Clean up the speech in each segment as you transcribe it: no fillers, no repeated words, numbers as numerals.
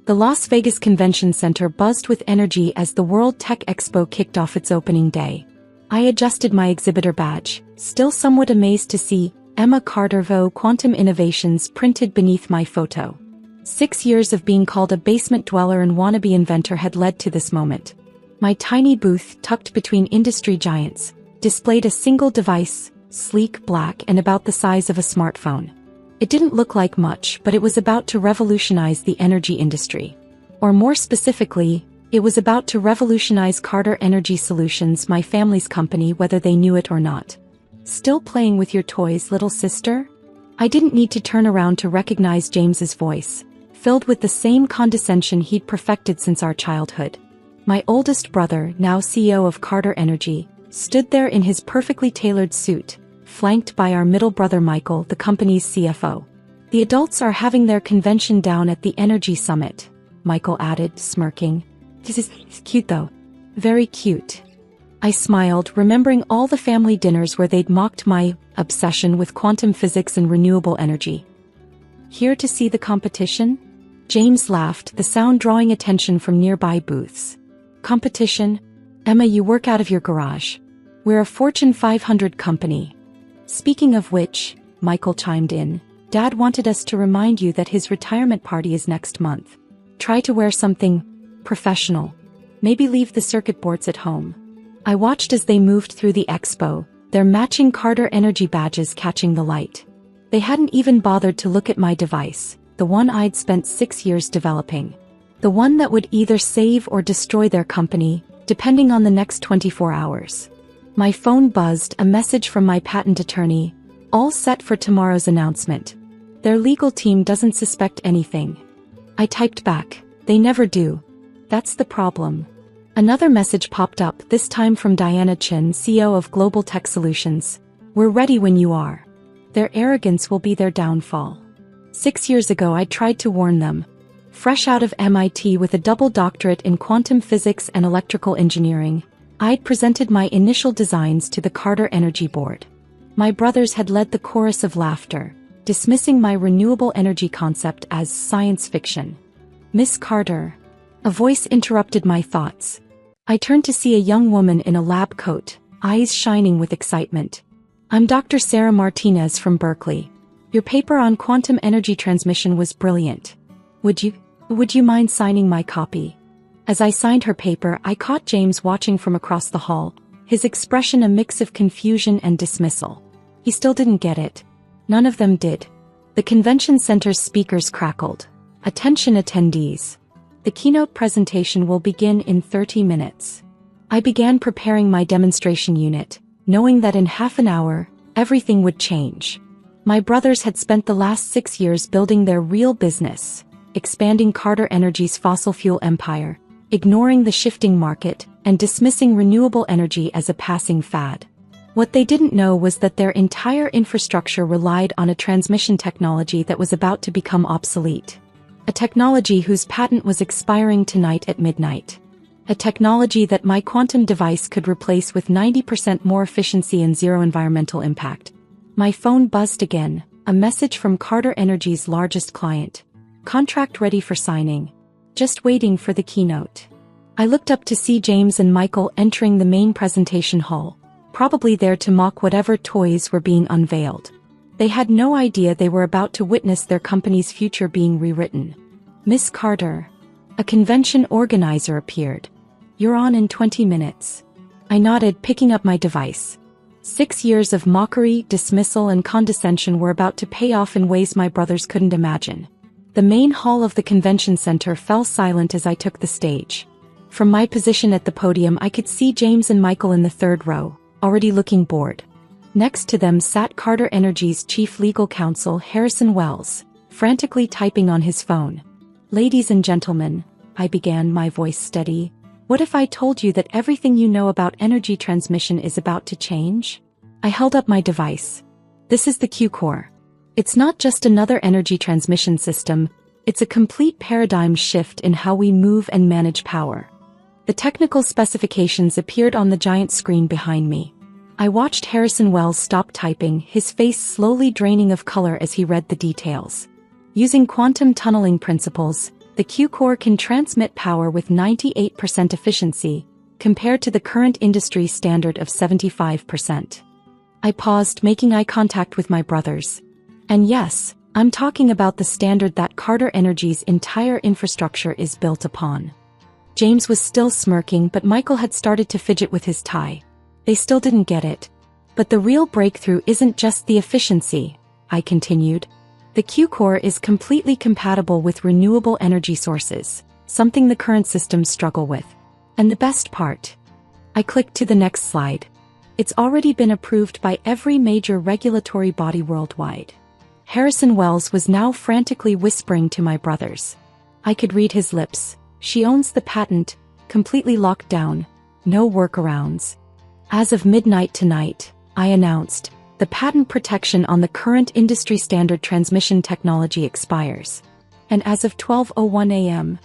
The Las Vegas Convention Center buzzed with energy as the World Tech Expo kicked off its opening day. I adjusted my exhibitor badge, still somewhat amazed to see Emma Carter Quantum Innovations printed beneath my photo. 6 years of being called a basement dweller and wannabe inventor had led to this moment. My tiny booth, tucked between industry giants, displayed a single device, sleek, black, and about the size of a smartphone. It didn't look like much, but it was about to revolutionize the energy industry. Or more specifically, it was about to revolutionize Carter Energy Solutions, my family's company, whether they knew it or not. Still playing with your toys, little sister? I didn't need to turn around to recognize James's voice, filled with the same condescension he'd perfected since our childhood. My oldest brother, now CEO of Carter Energy, stood there in his perfectly tailored suit, flanked by our middle brother Michael, the company's CFO. The adults are having their convention down at the Energy Summit, Michael added, smirking. This is cute though. Very cute. I smiled, remembering all the family dinners where they'd mocked my obsession with quantum physics and renewable energy. Here to see the competition? James laughed, the sound drawing attention from nearby booths. Competition? Emma, you work out of your garage. We're a Fortune 500 company. Speaking of which, Michael chimed in, Dad wanted us to remind you that his retirement party is next month. Try to wear something professional. Maybe leave the circuit boards at home. I watched as they moved through the expo, their matching Carter Energy badges catching the light. They hadn't even bothered to look at my device, the one I'd spent 6 years developing. The one that would either save or destroy their company, depending on the next 24 hours. My phone buzzed, a message from my patent attorney, all set for tomorrow's announcement. Their legal team doesn't suspect anything. I typed back, they never do. That's the problem. Another message popped up, this time from Diana Chin, CEO of Global Tech Solutions. We're ready when you are. Their arrogance will be their downfall. 6 years ago I tried to warn them. Fresh out of MIT with a double doctorate in quantum physics and electrical engineering, I'd presented my initial designs to the Carter Energy Board. My brothers had led the chorus of laughter, dismissing my renewable energy concept as science fiction. Miss Carter. A voice interrupted my thoughts. I turned to see a young woman in a lab coat, eyes shining with excitement. I'm Dr. Sarah Martinez from Berkeley. Your paper on quantum energy transmission was brilliant. Would you mind signing my copy? As I signed her paper, I caught James watching from across the hall, his expression a mix of confusion and dismissal. He still didn't get it. None of them did. The convention center's speakers crackled. Attention attendees. The keynote presentation will begin in 30 minutes. I began preparing my demonstration unit, knowing that in half an hour, everything would change. My brothers had spent the last 6 years building their real business, expanding Carter Energy's fossil fuel empire, ignoring the shifting market, and dismissing renewable energy as a passing fad. What they didn't know was that their entire infrastructure relied on a transmission technology that was about to become obsolete. A technology whose patent was expiring tonight at midnight. A technology that my quantum device could replace with 90% more efficiency and zero environmental impact. My phone buzzed again, a message from Carter Energy's largest client. Contract ready for signing. Just waiting for the keynote. I looked up to see James and Michael entering the main presentation hall, probably there to mock whatever toys were being unveiled. They had no idea they were about to witness their company's future being rewritten. Miss Carter. A convention organizer appeared. You're on in 20 minutes. I nodded, picking up my device. 6 years of mockery, dismissal, and condescension were about to pay off in ways my brothers couldn't imagine. The main hall of the convention center fell silent as I took the stage. From my position at the podium, I could see James and Michael in the third row, already looking bored. Next to them sat Carter Energy's chief legal counsel, Harrison Wells, frantically typing on his phone. Ladies and gentlemen, I began, my voice steady. What if I told you that everything you know about energy transmission is about to change? I held up my device. This is the Q-Core. It's not just another energy transmission system, it's a complete paradigm shift in how we move and manage power. The technical specifications appeared on the giant screen behind me. I watched Harrison Wells stop typing, his face slowly draining of color as he read the details. Using quantum tunneling principles, The Q-core can transmit power with 98% efficiency, compared to the current industry standard of 75%. I paused, making eye contact with my brothers. And yes, I'm talking about the standard that Carter Energy's entire infrastructure is built upon. James was still smirking, but Michael had started to fidget with his tie. They still didn't get it. But the real breakthrough isn't just the efficiency, I continued. The Q-core is completely compatible with renewable energy sources, something the current systems struggle with. And the best part. I clicked to the next slide. It's already been approved by every major regulatory body worldwide. Harrison Wells was now frantically whispering to my brothers. I could read his lips. She owns the patent, completely locked down, no workarounds. As of midnight tonight, I announced, the patent protection on the current industry standard transmission technology expires. And as of 12:01 a.m.,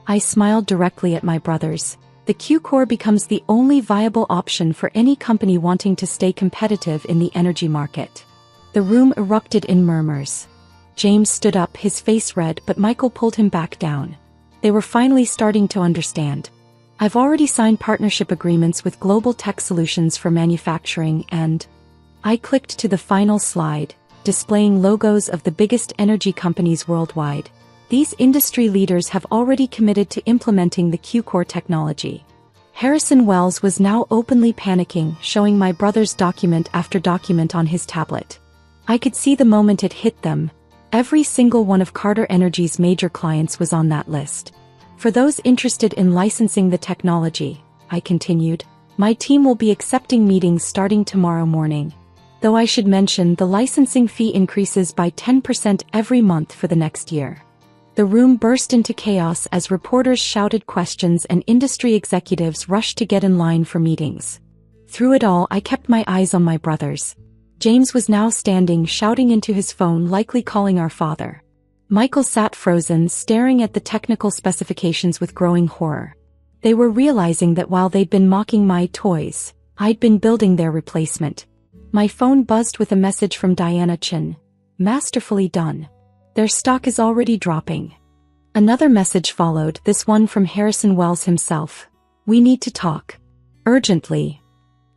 I smiled directly at my brothers. The Q-core becomes the only viable option for any company wanting to stay competitive in the energy market. The room erupted in murmurs. James stood up, his face red, but Michael pulled him back down. They were finally starting to understand. I've already signed partnership agreements with Global Tech Solutions for manufacturing and... I clicked to the final slide, displaying logos of the biggest energy companies worldwide. These industry leaders have already committed to implementing the Q-core technology. Harrison Wells was now openly panicking, showing my brothers document after document on his tablet. I could see the moment it hit them. Every single one of Carter Energy's major clients was on that list. For those interested in licensing the technology, I continued, my team will be accepting meetings starting tomorrow morning. Though I should mention the licensing fee increases by 10% every month for the next year. The room burst into chaos as reporters shouted questions and industry executives rushed to get in line for meetings. Through it all, I kept my eyes on my brothers. James was now standing, shouting into his phone, likely calling our father. Michael sat frozen, staring at the technical specifications with growing horror. They were realizing that while they'd been mocking my toys, I'd been building their replacement. My phone buzzed with a message from Diana Chin. Masterfully done. Their stock is already dropping. Another message followed, this one from Harrison Wells himself. We need to talk. Urgently.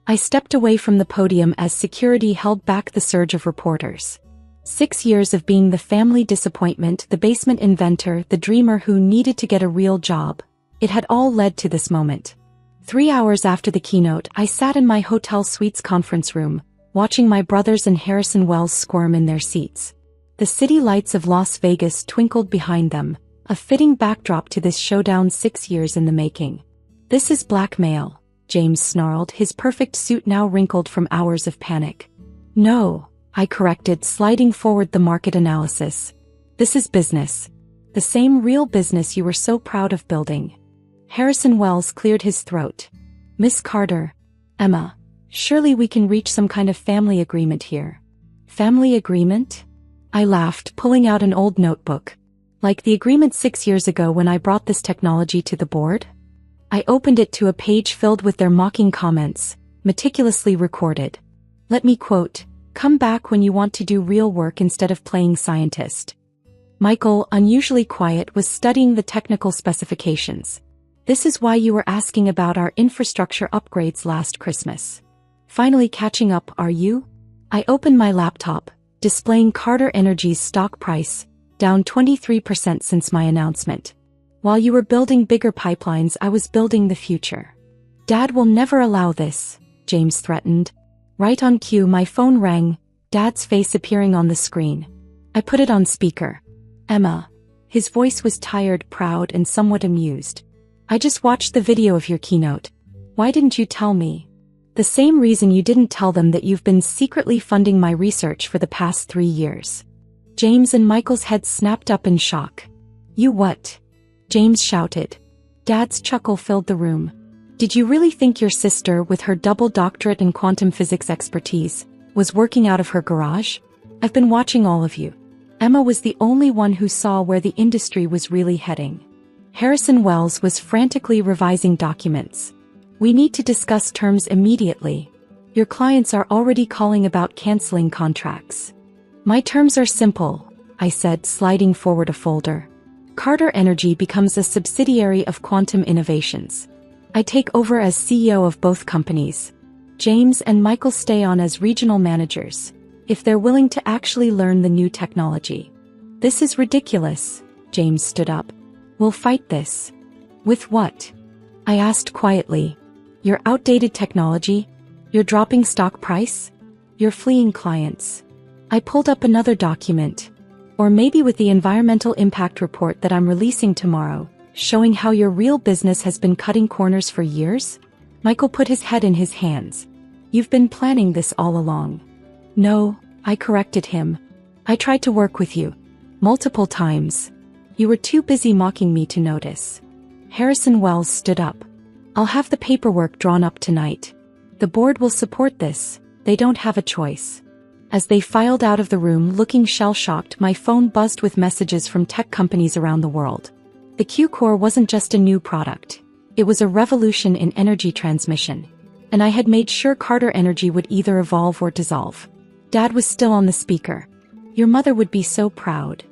I stepped away from the podium as security held back the surge of reporters. 6 years of being the family disappointment, the basement inventor, the dreamer who needed to get a real job. It had all led to this moment. 3 hours after the keynote, I sat in my hotel suite's conference room, watching my brothers and Harrison Wells squirm in their seats. The city lights of Las Vegas twinkled behind them, a fitting backdrop to this showdown 6 years in the making. This is blackmail, James snarled, his perfect suit now wrinkled from hours of panic. No, I corrected, sliding forward the market analysis. This is business. The same real business you were so proud of building. Harrison Wells cleared his throat. Miss Carter. Emma. Surely we can reach some kind of family agreement here. Family agreement? I laughed, pulling out an old notebook. Like the agreement 6 years ago when I brought this technology to the board? I opened it to a page filled with their mocking comments, meticulously recorded. Let me quote, "Come back when you want to do real work instead of playing scientist." Michael, unusually quiet, was studying the technical specifications. This is why you were asking about our infrastructure upgrades last Christmas. Finally catching up, are you? I opened my laptop, displaying Carter Energy's stock price, down 23% since my announcement. While you were building bigger pipelines, I was building the future. Dad will never allow this, James threatened. Right on cue, my phone rang, Dad's face appearing on the screen. I put it on speaker. Emma. His voice was tired, proud, and somewhat amused. I just watched the video of your keynote. Why didn't you tell me? The same reason you didn't tell them that you've been secretly funding my research for the past 3 years. James and Michael's heads snapped up in shock. You what? James shouted. Dad's chuckle filled the room. Did you really think your sister, with her double doctorate in quantum physics expertise, was working out of her garage? I've been watching all of you. Emma was the only one who saw where the industry was really heading. Harrison Wells was frantically revising documents. We need to discuss terms immediately. Your clients are already calling about canceling contracts. My terms are simple, I said, sliding forward a folder. Carter Energy becomes a subsidiary of Quantum Innovations. I take over as CEO of both companies. James and Michael stay on as regional managers, if they're willing to actually learn the new technology. This is ridiculous. James stood up. We'll fight this. With what? I asked quietly. Your outdated technology? Your dropping stock price? Your fleeing clients? I pulled up another document. Or maybe with the environmental impact report that I'm releasing tomorrow, showing how your real business has been cutting corners for years? Michael put his head in his hands. You've been planning this all along. No, I corrected him. I tried to work with you. Multiple times. You were too busy mocking me to notice. Harrison Wells stood up. I'll have the paperwork drawn up tonight. The board will support this. They don't have a choice. As they filed out of the room looking shell-shocked, my phone buzzed with messages from tech companies around the world. The Q-Core wasn't just a new product. It was a revolution in energy transmission. And I had made sure Carter Energy would either evolve or dissolve. Dad was still on the speaker. Your mother would be so proud.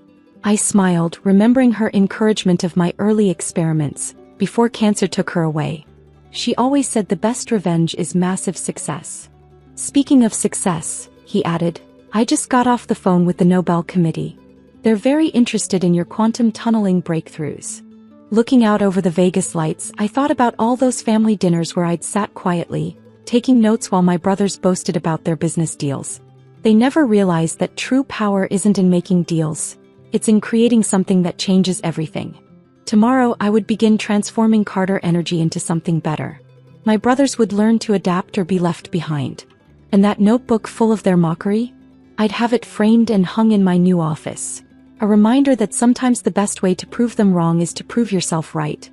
I smiled, remembering her encouragement of my early experiments, before cancer took her away. She always said the best revenge is massive success. Speaking of success, he added, I just got off the phone with the Nobel Committee. They're very interested in your quantum tunneling breakthroughs. Looking out over the Vegas lights, I thought about all those family dinners where I'd sat quietly, taking notes while my brothers boasted about their business deals. They never realized that true power isn't in making deals. It's in creating something that changes everything. Tomorrow I would begin transforming Carter Energy into something better. My brothers would learn to adapt or be left behind. And that notebook full of their mockery? I'd have it framed and hung in my new office. A reminder that sometimes the best way to prove them wrong is to prove yourself right.